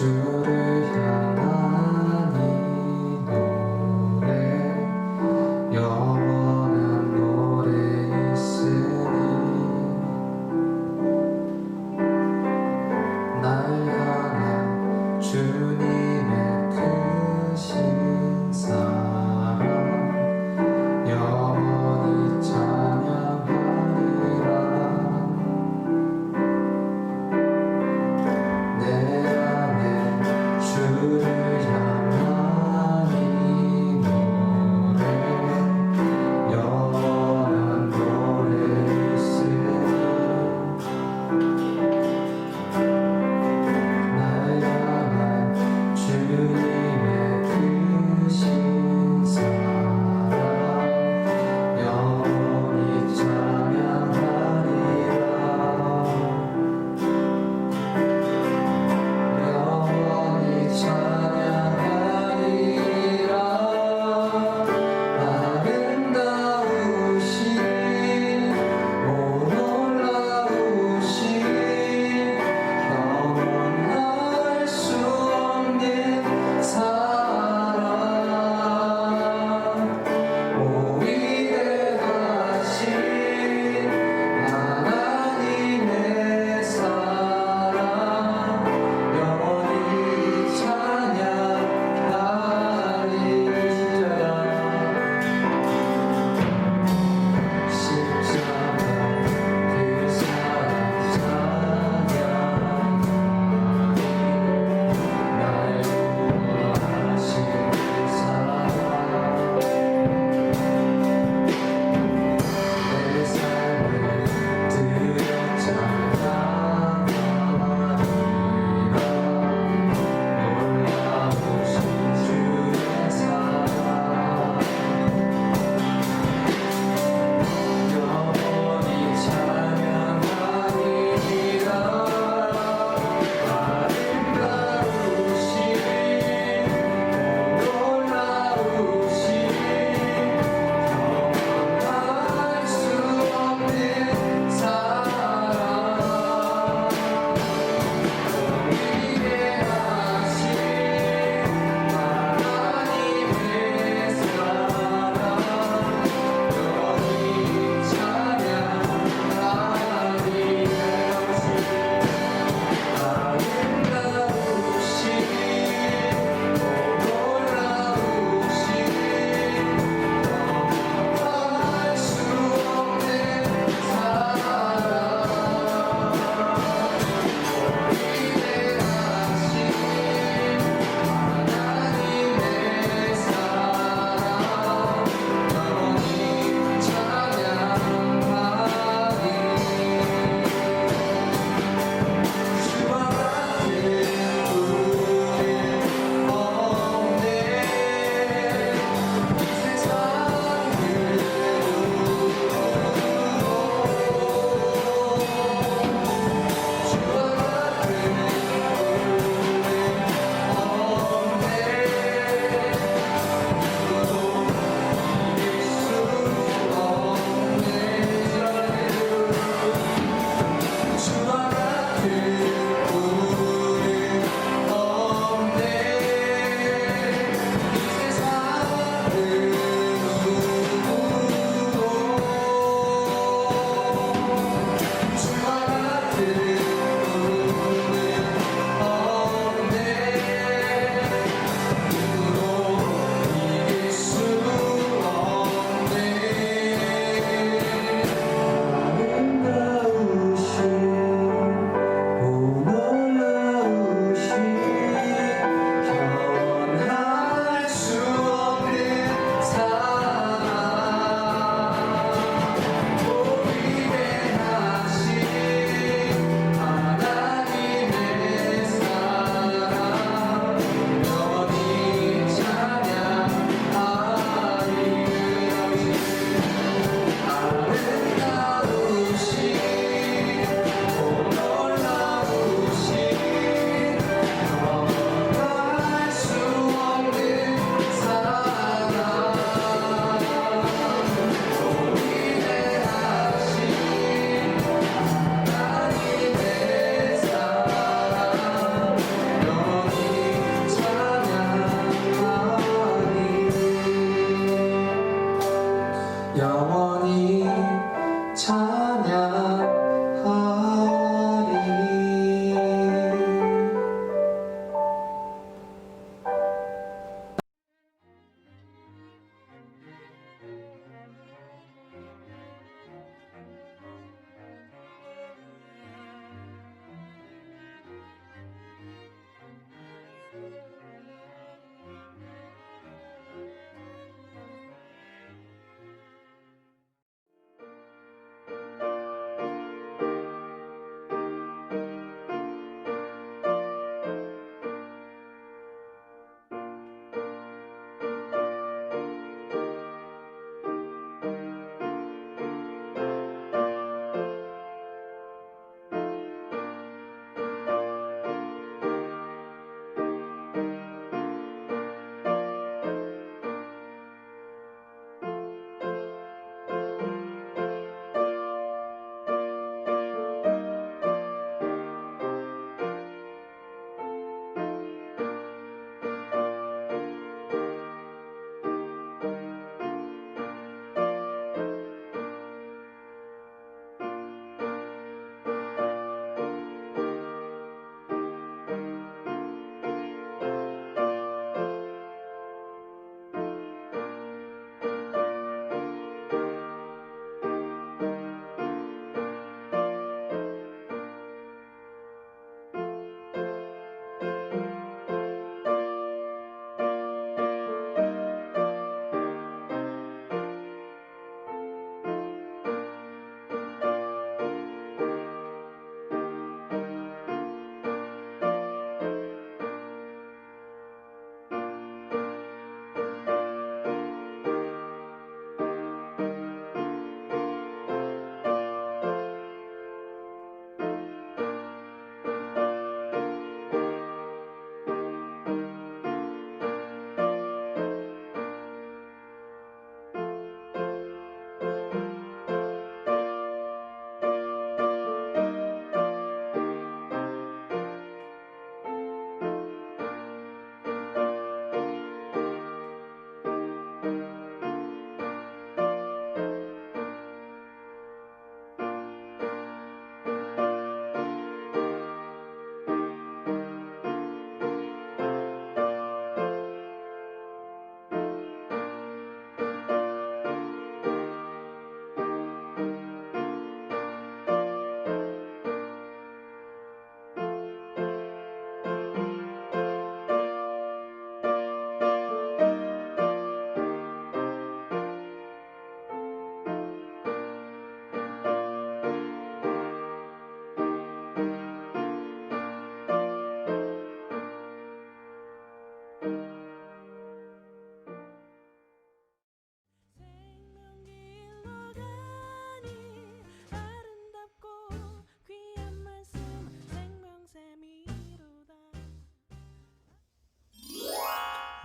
주를 향한 이 노래 영원한 노래 있으니 날 향한 주님의 크신 사랑 영원히 찬양하리라. 내 안에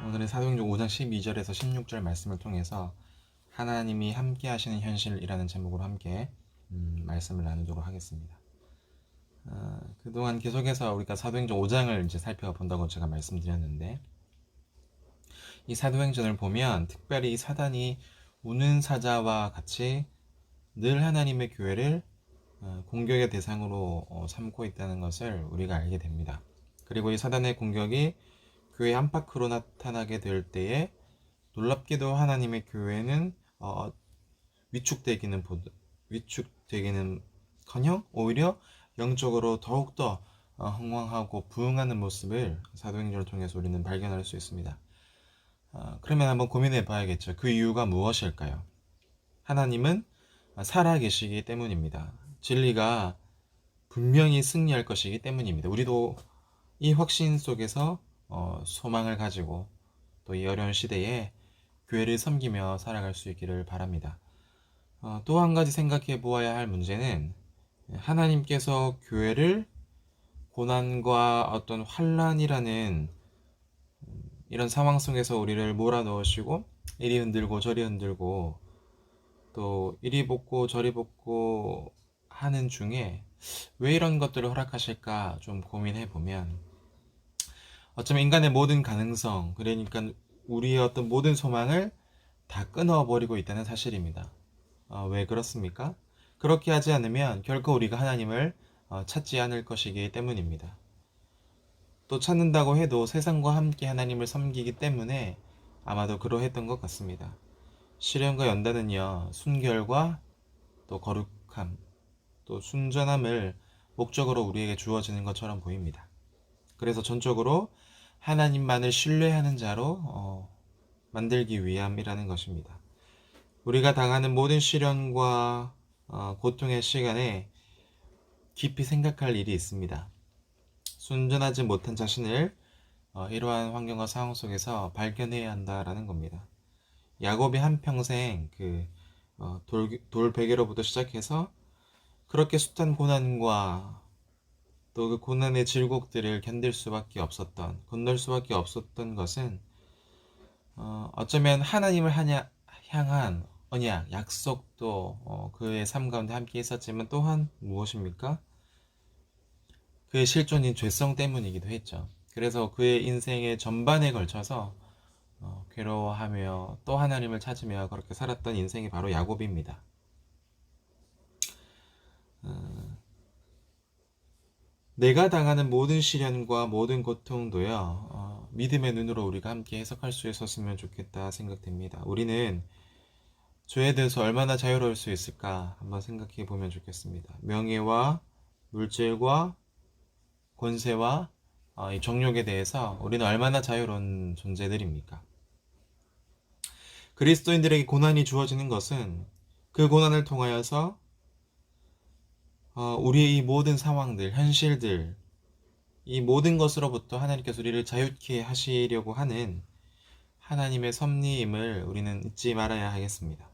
오늘은 사도행전 5장 12절에서 16절 말씀을 통해서 하나님이 함께 하시는 현실이라는 제목으로 함께 말씀을 나누도록 하겠습니다. 그동안 계속해서 우리가 사도행전 5장을 이제 살펴본다고 제가 말씀드렸는데, 이 사도행전을 보면 특별히 사단이 우는 사자와 같이 늘 하나님의 교회를 공격의 대상으로 삼고 있다는 것을 우리가 알게 됩니다. 그리고 이 사단의 공격이 교회 안팎으로 나타나게 될 때에 놀랍게도 하나님의 교회는 위축되기는커녕 오히려 영적으로 더욱더 흥왕하고 부흥하는 모습을 사도행전을 통해서 우리는 발견할 수 있습니다. 그러면 한번 고민해 봐야겠죠. 그 이유가 무엇일까요? 하나님은 살아계시기 때문입니다. 진리가 분명히 승리할 것이기 때문입니다. 우리도 이 확신 속에서 소망을 가지고 또 이 어려운 시대에 교회를 섬기며 살아갈 수 있기를 바랍니다. 또 한 가지 생각해 보아야 할 문제는 하나님께서 교회를 고난과 어떤 환란이라는 이런 상황 속에서 우리를 몰아넣으시고 이리 흔들고 저리 흔들고 또 이리 볶고 저리 볶고 하는 중에 왜 이런 것들을 허락하실까 좀 고민해 보면, 어쩌면 인간의 모든 가능성, 그러니까 우리의 어떤 모든 소망을 다 끊어버리고 있다는 사실입니다. 왜 그렇습니까? 그렇게 하지 않으면 결코 우리가 하나님을 찾지 않을 것이기 때문입니다. 또 찾는다고 해도 세상과 함께 하나님을 섬기기 때문에 아마도 그러했던 것 같습니다. 시련과 연단은요, 순결과 또 거룩함, 또 순전함을 목적으로 우리에게 주어지는 것처럼 보입니다. 그래서 전적으로 하나님만을 신뢰하는 자로 만들기 위함이라는 것입니다. 우리가 당하는 모든 시련과 고통의 시간에 깊이 생각할 일이 있습니다. 순전하지 못한 자신을 이러한 환경과 상황 속에서 발견해야 한다라는 겁니다. 야곱이 한평생 돌 베개로부터 시작해서 그렇게 숱한 고난과 또 그 고난의 질곡들을 견딜 수밖에 없었던, 건널 수밖에 없었던 것은 어쩌면 하나님을 향한 언약, 약속도 그의 삶 가운데 함께 있었지만 또한 무엇입니까? 그의 실존인 죄성 때문이기도 했죠. 그래서 그의 인생의 전반에 걸쳐서 괴로워하며 또 하나님을 찾으며 그렇게 살았던 인생이 바로 야곱입니다. 내가 당하는 모든 시련과 모든 고통도요, 믿음의 눈으로 우리가 함께 해석할 수 있었으면 좋겠다 생각됩니다. 우리는 죄에 대해서 얼마나 자유로울 수 있을까 한번 생각해 보면 좋겠습니다. 명예와 물질과 권세와 이 정욕에 대해서 우리는 얼마나 자유로운 존재들입니까? 그리스도인들에게 고난이 주어지는 것은 그 고난을 통하여서 우리의 이 모든 상황들, 현실들, 이 모든 것으로부터 하나님께서 우리를 자유케 하시려고 하는 하나님의 섭리임을 우리는 잊지 말아야 하겠습니다.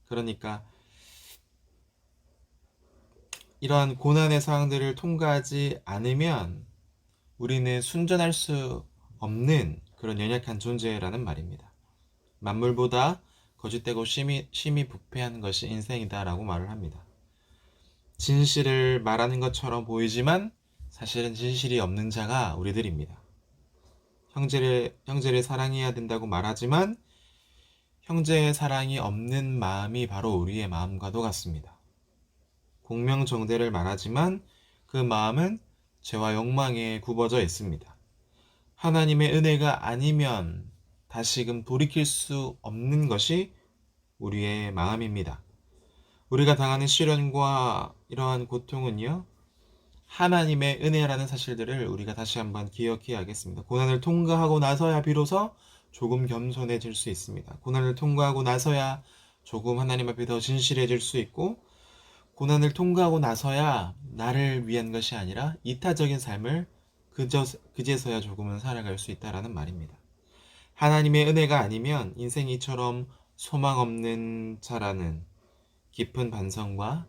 그러니까 이러한 고난의 상황들을 통과하지 않으면 우리는 순전할 수 없는 그런 연약한 존재라는 말입니다. 만물보다 거짓되고 심히 부패한 것이 인생이다라고 말을 합니다. 진실을 말하는 것처럼 보이지만 사실은 진실이 없는 자가 우리들입니다. 형제를 사랑해야 된다고 말하지만 형제의 사랑이 없는 마음이 바로 우리의 마음과도 같습니다. 공명정대를 말하지만 그 마음은 죄와 욕망에 굽어져 있습니다. 하나님의 은혜가 아니면 다시금 돌이킬 수 없는 것이 우리의 마음입니다. 우리가 당하는 시련과 이러한 고통은요, 하나님의 은혜라는 사실들을 우리가 다시 한번 기억해야겠습니다. 고난을 통과하고 나서야 비로소 조금 겸손해질 수 있습니다. 고난을 통과하고 나서야 조금 하나님 앞에 더 진실해질 수 있고, 고난을 통과하고 나서야 나를 위한 것이 아니라 이타적인 삶을 그제서야 조금은 살아갈 수 있다라는 말입니다. 하나님의 은혜가 아니면 인생이 이처럼 소망 없는 자라는 깊은 반성과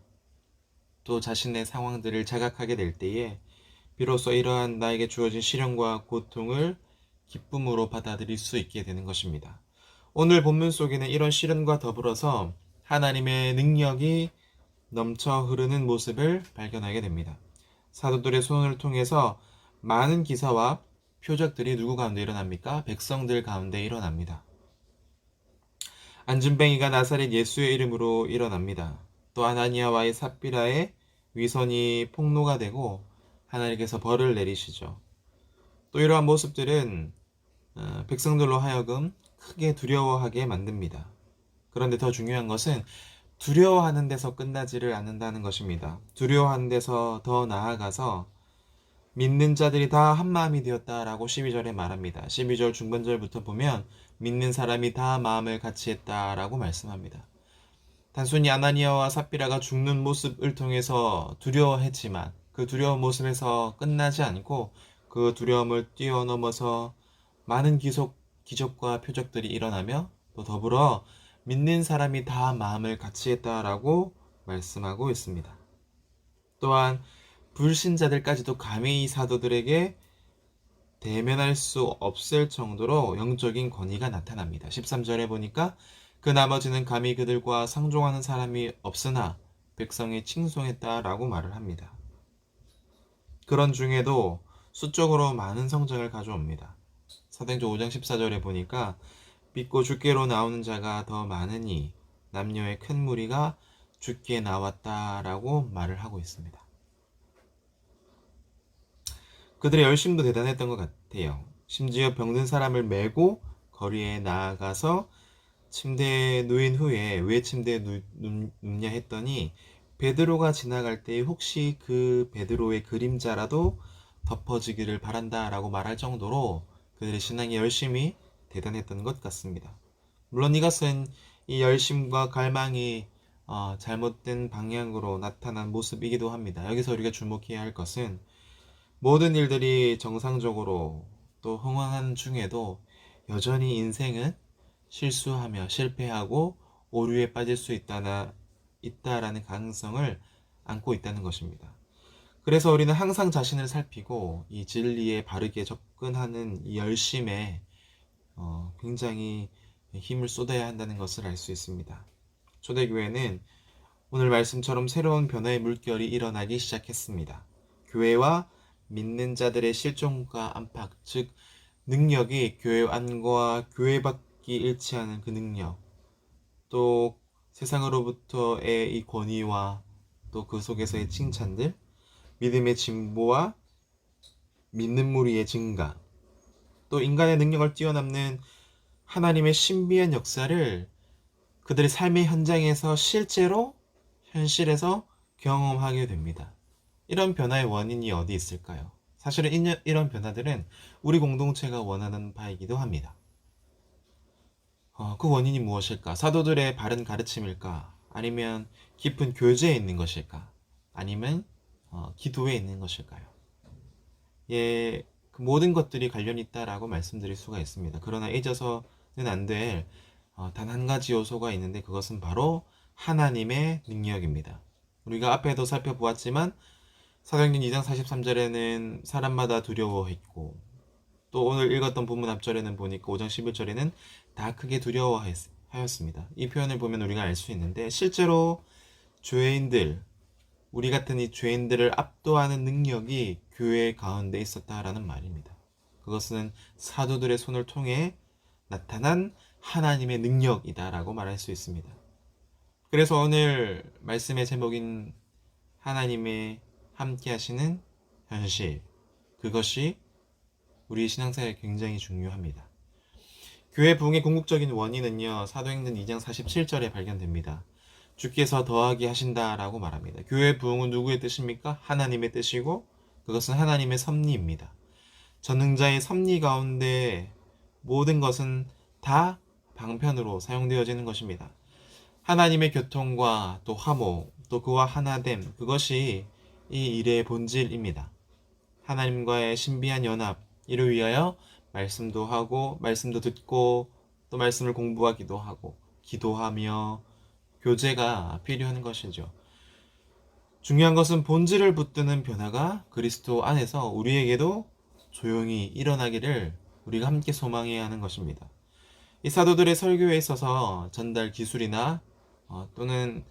또 자신의 상황들을 자각하게 될 때에 비로소 이러한 나에게 주어진 시련과 고통을 기쁨으로 받아들일 수 있게 되는 것입니다. 오늘 본문 속에는 이런 시련과 더불어서 하나님의 능력이 넘쳐 흐르는 모습을 발견하게 됩니다. 사도들의 손을 통해서 많은 기사와 표적들이 누구 가운데 일어납니까? 백성들 가운데 일어납니다. 안진뱅이가 나사렛 예수의 이름으로 일어납니다. 또 아나니아와의 삽비라의 위선이 폭로가 되고 하나님께서 벌을 내리시죠. 또 이러한 모습들은 백성들로 하여금 크게 두려워하게 만듭니다. 그런데 더 중요한 것은 두려워하는 데서 끝나지를 않는다는 것입니다. 두려워하는 데서 더 나아가서 믿는 자들이 다 한마음이 되었다라고 12절에 말합니다. 12절 중반절부터 보면 믿는 사람이 다 마음을 같이 했다라고 말씀합니다. 단순히 아나니아와 삽비라가 죽는 모습을 통해서 두려워했지만 그 두려운 모습에서 끝나지 않고 그 두려움을 뛰어넘어서 많은 기적과 표적들이 일어나며 또 더불어 믿는 사람이 다 마음을 같이 했다라고 말씀하고 있습니다. 또한 불신자들까지도 감히 이 사도들에게 대면할 수 없을 정도로 영적인 권위가 나타납니다. 13절에 보니까 그 나머지는 감히 그들과 상종하는 사람이 없으나 백성이 칭송했다라고 말을 합니다. 그런 중에도 수적으로 많은 성정을 가져옵니다. 사도행전 5장 14절에 보니까 믿고 주께로 나오는 자가 더 많으니 남녀의 큰 무리가 주께 나왔다라고 말을 하고 있습니다. 그들의 열심도 대단했던 것 같아요. 심지어 병든 사람을 메고 거리에 나아가서 침대에 누인 후에 왜 침대에 눕냐 했더니 베드로가 지나갈 때 혹시 그 베드로의 그림자라도 덮어지기를 바란다라고 말할 정도로 그들의 신앙의 열심이 대단했던 것 같습니다. 물론 이것은 이 열심과 갈망이 잘못된 방향으로 나타난 모습이기도 합니다. 여기서 우리가 주목해야 할 것은 모든 일들이 정상적으로 또 흥황한 중에도 여전히 인생은 실수하며 실패하고 오류에 빠질 수 있다라는 가능성을 안고 있다는 것입니다. 그래서 우리는 항상 자신을 살피고 이 진리에 바르게 접근하는 이 열심에 굉장히 힘을 쏟아야 한다는 것을 알 수 있습니다. 초대교회는 오늘 말씀처럼 새로운 변화의 물결이 일어나기 시작했습니다. 교회와 믿는 자들의 실종과 안팎, 즉 능력이 교회 안과 교회 밖이 일치하는 그 능력, 또 세상으로부터의 이 권위와 또 그 속에서의 칭찬들, 믿음의 진보와 믿는 무리의 증가, 또 인간의 능력을 뛰어넘는 하나님의 신비한 역사를 그들의 삶의 현장에서 실제로 현실에서 경험하게 됩니다. 이런 변화의 원인이 어디 있을까요? 사실은 이런 변화들은 우리 공동체가 원하는 바이기도 합니다. 그 원인이 무엇일까? 사도들의 바른 가르침일까? 아니면 깊은 교제에 있는 것일까? 아니면 기도에 있는 것일까요? 예, 그 모든 것들이 관련이 있다라고 말씀드릴 수가 있습니다. 그러나 잊어서는 안 될 단 한 가지 요소가 있는데 그것은 바로 하나님의 능력입니다. 우리가 앞에도 살펴보았지만 사도행전 2장 43절에는 사람마다 두려워했고 또 오늘 읽었던 본문 앞절에는 보니까 5장 11절에는 다 크게 두려워하였습니다. 이 표현을 보면 우리가 알 수 있는데 실제로 죄인들, 우리 같은 이 죄인들을 압도하는 능력이 교회 가운데 있었다라는 말입니다. 그것은 사도들의 손을 통해 나타난 하나님의 능력이다라고 말할 수 있습니다. 그래서 오늘 말씀의 제목인 하나님의 함께 하시는 현실, 그것이 우리 신앙생활에 굉장히 중요합니다. 교회 부흥의 궁극적인 원인은요, 사도행전 2장 47절에 발견됩니다. 주께서 더하게 하신다라고 말합니다. 교회 부흥은 누구의 뜻입니까? 하나님의 뜻이고 그것은 하나님의 섭리입니다. 전능자의 섭리 가운데 모든 것은 다 방편으로 사용되어지는 것입니다. 하나님의 교통과 또 화목, 또 그와 하나됨, 그것이 이 일의 본질입니다. 하나님과의 신비한 연합, 이를 위하여 말씀도 하고, 말씀도 듣고, 또 말씀을 공부하기도 하고, 기도하며 교제가 필요한 것이죠. 중요한 것은 본질을 붙드는 변화가 그리스도 안에서 우리에게도 조용히 일어나기를 우리가 함께 소망해야 하는 것입니다. 이 사도들의 설교에 있어서 전달 기술이나 또는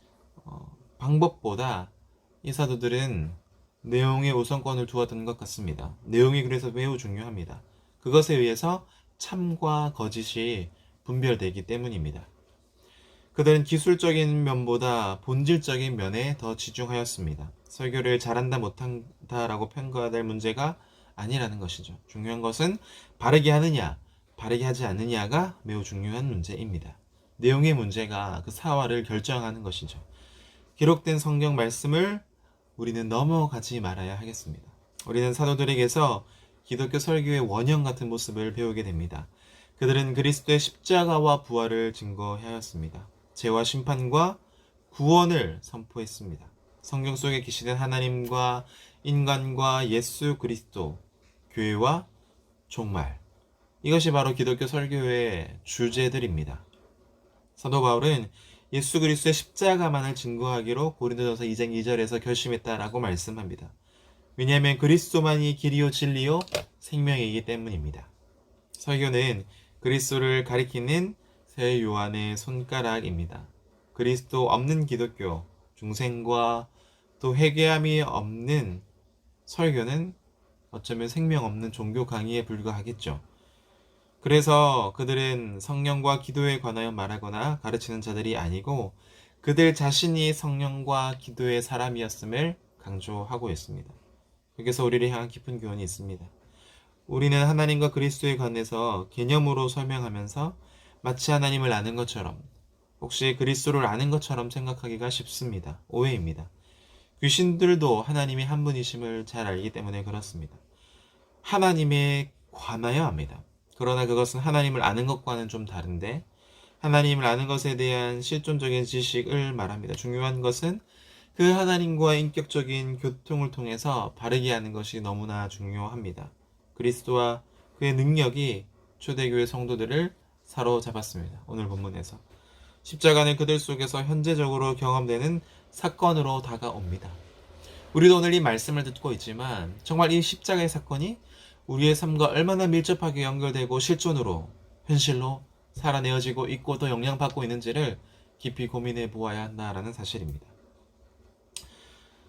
방법보다 이 사도들은 내용에 우선권을 두었던 것 같습니다. 내용이 그래서 매우 중요합니다. 그것에 의해서 참과 거짓이 분별되기 때문입니다. 그들은 기술적인 면보다 본질적인 면에 더 치중하였습니다. 설교를 잘한다 못한다라고 평가될 문제가 아니라는 것이죠. 중요한 것은 바르게 하느냐, 바르게 하지 않느냐가 매우 중요한 문제입니다. 내용의 문제가 그 사화를 결정하는 것이죠. 기록된 성경 말씀을 우리는 넘어가지 말아야 하겠습니다. 우리는 사도들에게서 기독교 설교의 원형 같은 모습을 배우게 됩니다. 그들은 그리스도의 십자가와 부활을 증거하였습니다. 죄와 심판과 구원을 선포했습니다. 성경 속에 계시된 하나님과 인간과 예수 그리스도, 교회와 종말. 이것이 바로 기독교 설교의 주제들입니다. 사도 바울은 예수 그리스도의 십자가만을 증거하기로 고린도전서 2장 2절에서 결심했다라고 말씀합니다. 왜냐하면 그리스도만이 길이요 진리요 생명이기 때문입니다. 설교는 그리스도를 가리키는 새 요한의 손가락입니다. 그리스도 없는 기독교, 중생과 또 회개함이 없는 설교는 어쩌면 생명 없는 종교 강의에 불과하겠죠. 그래서 그들은 성령과 기도에 관하여 말하거나 가르치는 자들이 아니고 그들 자신이 성령과 기도의 사람이었음을 강조하고 있습니다. 여기서 우리를 향한 깊은 교훈이 있습니다. 우리는 하나님과 그리스도에 관해서 개념으로 설명하면서 마치 하나님을 아는 것처럼, 혹시 그리스도를 아는 것처럼 생각하기가 쉽습니다. 오해입니다. 귀신들도 하나님이 한 분이심을 잘 알기 때문에 그렇습니다. 하나님에 관하여 합니다. 그러나 그것은 하나님을 아는 것과는 좀 다른데, 하나님을 아는 것에 대한 실존적인 지식을 말합니다. 중요한 것은 그 하나님과 인격적인 교통을 통해서 바르게 하는 것이 너무나 중요합니다. 그리스도와 그의 능력이 초대교회 성도들을 사로잡았습니다. 오늘 본문에서 십자가는 그들 속에서 현재적으로 경험되는 사건으로 다가옵니다. 우리도 오늘 이 말씀을 듣고 있지만 정말 이 십자가의 사건이 우리의 삶과 얼마나 밀접하게 연결되고 실존으로, 현실로 살아내어지고 있고 또 영향받고 있는지를 깊이 고민해 보아야 한다라는 사실입니다.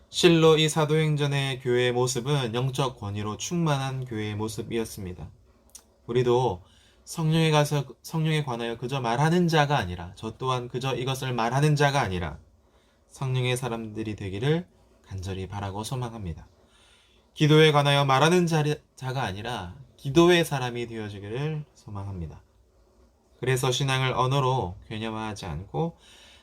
실로 이 사도행전의 교회의 모습은 영적 권위로 충만한 교회의 모습이었습니다. 우리도 성령에 관하여 그저 말하는 자가 아니라, 저 또한 그저 이것을 말하는 자가 아니라 성령의 사람들이 되기를 간절히 바라고 소망합니다. 기도에 관하여 말하는 자가 아니라 기도의 사람이 되어지기를 소망합니다. 그래서 신앙을 언어로 개념화하지 않고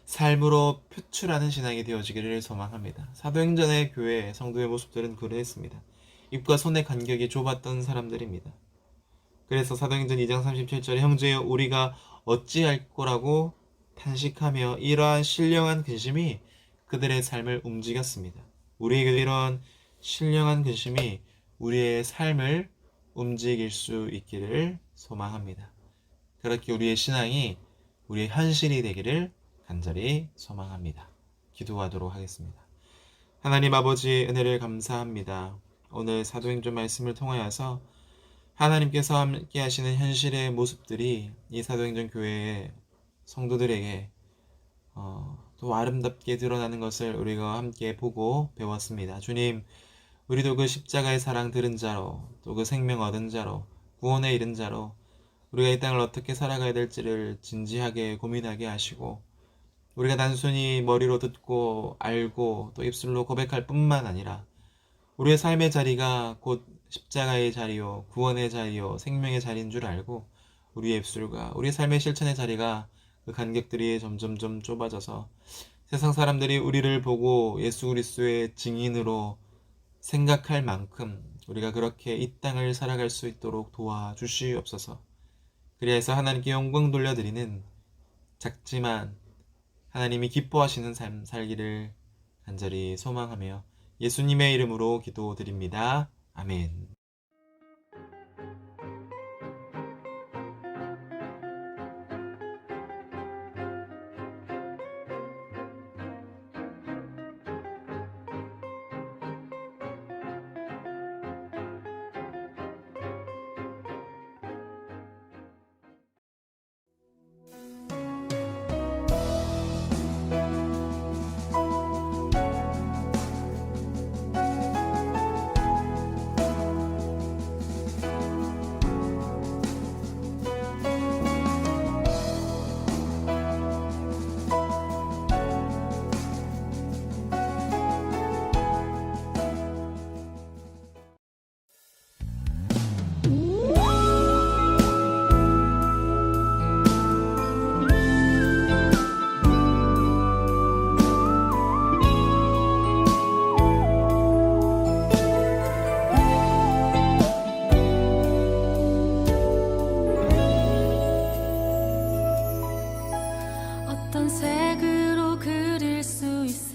삶으로 표출하는 신앙이 되어지기를 소망합니다. 사도행전의 교회 성도의 모습들은 그러했습니다. 입과 손의 간격이 좁았던 사람들입니다. 그래서 사도행전 2장 37절에 형제여 우리가 어찌할 거라고 탄식하며 이러한 신령한 근심이 그들의 삶을 움직였습니다. 우리에게도 이런 신령한 근심이 우리의 삶을 움직일 수 있기를 소망합니다. 그렇게 우리의 신앙이 우리의 현실이 되기를 간절히 소망합니다. 기도하도록 하겠습니다. 하나님 아버지 은혜를 감사합니다. 오늘 사도행전 말씀을 통하여서 하나님께서 함께 하시는 현실의 모습들이 이 사도행전 교회의 성도들에게 또 아름답게 드러나는 것을 우리가 함께 보고 배웠습니다. 주님, 우리도 그 십자가의 사랑 들은 자로, 또 그 생명 얻은 자로, 구원에 이른 자로 우리가 이 땅을 어떻게 살아가야 될지를 진지하게 고민하게 하시고, 우리가 단순히 머리로 듣고 알고 또 입술로 고백할 뿐만 아니라 우리의 삶의 자리가 곧 십자가의 자리요, 구원의 자리요, 생명의 자리인 줄 알고 우리의 입술과 우리의 삶의 실천의 자리가 그 간격들이 점점점 좁아져서 세상 사람들이 우리를 보고 예수 그리스도의 증인으로 생각할 만큼 우리가 그렇게 이 땅을 살아갈 수 있도록 도와주시옵소서. 그리해서 하나님께 영광 돌려드리는 작지만 하나님이 기뻐하시는 삶 살기를 간절히 소망하며 예수님의 이름으로 기도드립니다. 아멘.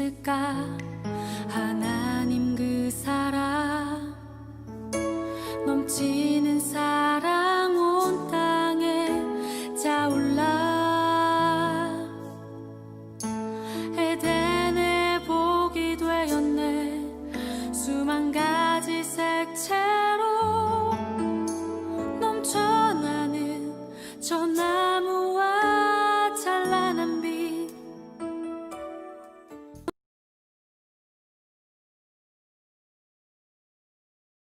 있을까? 하나